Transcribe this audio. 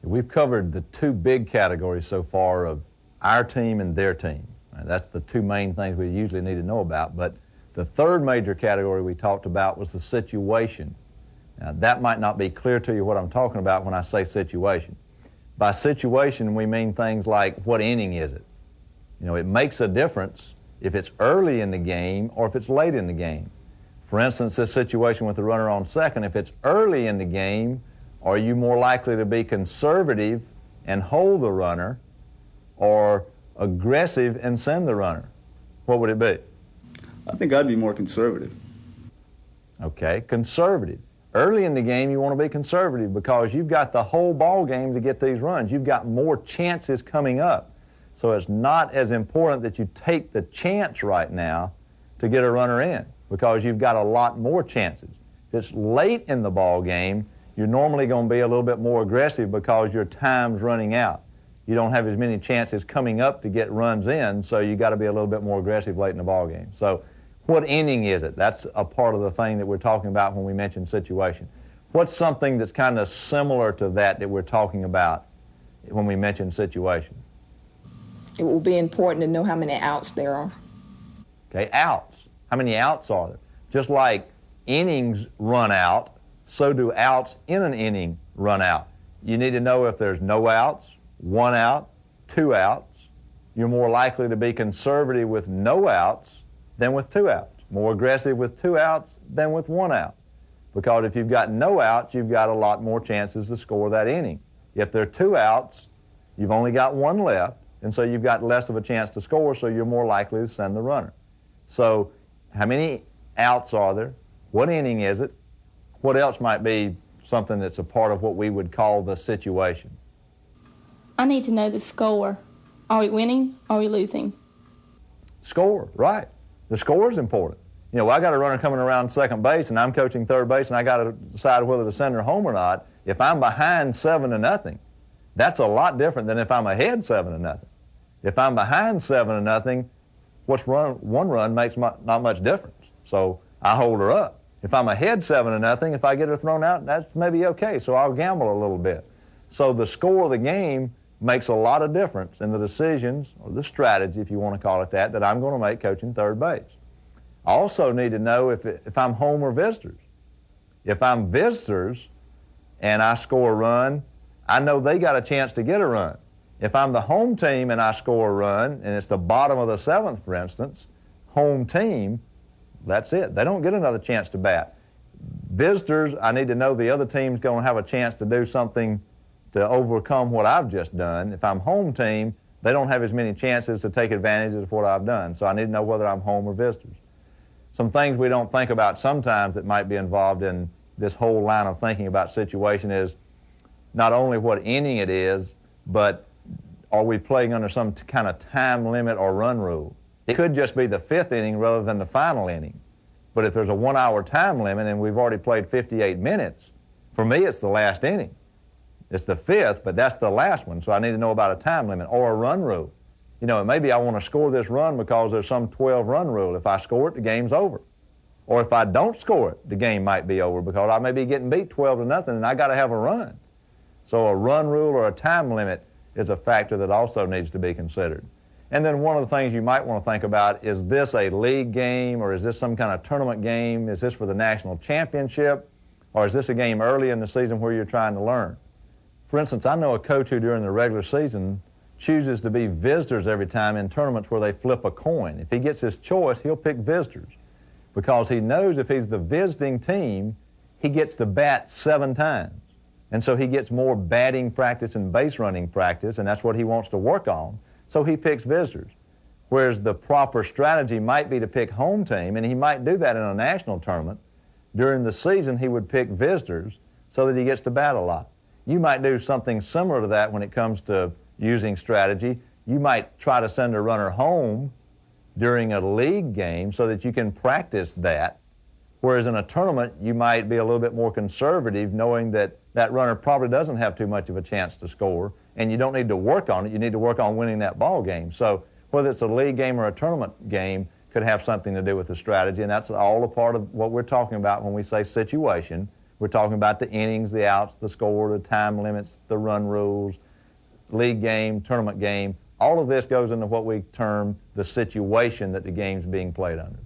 We've covered the two big categories so far of our team and their team. That's the two main things we usually need to know about. But the third major category we talked about was the situation. Now, that might not be clear to you what I'm talking about when I say situation. By situation, we mean things like, what inning is it? You know, it makes a difference if it's early in the game or if it's late in the game. For instance, this situation with the runner on second, if it's early in the game, are you more likely to be conservative and hold the runner or aggressive and send the runner? What would it be? I think I'd be more conservative. Okay, conservative. Early in the game, you want to be conservative because you've got the whole ball game to get these runs. You've got more chances coming up. So it's not as important that you take the chance right now to get a runner in because you've got a lot more chances. If it's late in the ball game, you're normally going to be a little bit more aggressive because your time's running out. You don't have as many chances coming up to get runs in, so you got to be a little bit more aggressive late in the ball game. So what inning is it? That's a part of the thing that we're talking about when we mention situation. What's something that's kind of similar to that we're talking about when we mention situation? It will be important to know how many outs there are. Okay, outs. How many outs are there? Just like innings run out, so do outs in an inning run out. You need to know if there's no outs, 1 out, 2 outs. You're more likely to be conservative with no outs than with 2 outs. More aggressive with 2 outs than with 1 out. Because if you've got no outs, you've got a lot more chances to score that inning. If there are 2 outs, you've only got 1 left, and so you've got less of a chance to score, so you're more likely to send the runner. So how many outs are there? What inning is it? What else might be something that's a part of what we would call the situation? I need to know the score. Are we winning? Are we losing? Score, right. The score is important. You know, I got a runner coming around second base and I'm coaching third base and I got to decide whether to send her home or not. If I'm behind 7-0, that's a lot different than if I'm ahead 7-0. If I'm behind 7-0, one run makes not much difference. So I hold her up. If I'm ahead 7-0, if I get her thrown out, that's maybe okay. So I'll gamble a little bit. So the score of the game makes a lot of difference in the decisions, or the strategy, if you want to call it that I'm going to make coaching third base. I also need to know if I'm home or visitors. If I'm visitors and I score a run, I know they got a chance to get a run. If I'm the home team and I score a run, and it's the bottom of the 7th, for instance, home team, that's it. They don't get another chance to bat. Visitors, I need to know the other team's going to have a chance to do something to overcome what I've just done. If I'm home team, they don't have as many chances to take advantage of what I've done. So I need to know whether I'm home or visitors. Some things we don't think about sometimes that might be involved in this whole line of thinking about situation is not only what inning it is, but are we playing under some kind of time limit or run rule? It could just be the 5th inning rather than the final inning. But if there's a 1-hour time limit and we've already played 58 minutes, for me it's the last inning. It's the 5th, but that's the last one, so I need to know about a time limit or a run rule. You know, maybe I want to score this run because there's some 12-run rule. If I score it, the game's over. Or if I don't score it, the game might be over because I may be getting beat 12-0 and I got to have a run. So a run rule or a time limit is a factor that also needs to be considered. And then one of the things you might want to think about, is this a league game or is this some kind of tournament game? Is this for the national championship? Or is this a game early in the season where you're trying to learn? For instance, I know a coach who during the regular season chooses to be visitors every time in tournaments where they flip a coin. If he gets his choice, he'll pick visitors because he knows if he's the visiting team, he gets to bat 7 times. And so he gets more batting practice and base running practice, and that's what he wants to work on. So he picks visitors. Whereas the proper strategy might be to pick home team, and he might do that in a national tournament. During the season, he would pick visitors so that he gets to bat a lot. You might do something similar to that when it comes to using strategy. You might try to send a runner home during a league game so that you can practice that. Whereas in a tournament, you might be a little bit more conservative, knowing that that runner probably doesn't have too much of a chance to score, and you don't need to work on it. You need to work on winning that ball game. So whether it's a league game or a tournament game could have something to do with the strategy, and that's all a part of what we're talking about when we say situation. We're talking about the innings, the outs, the score, the time limits, the run rules, league game, tournament game. All of this goes into what we term the situation that the game's being played under.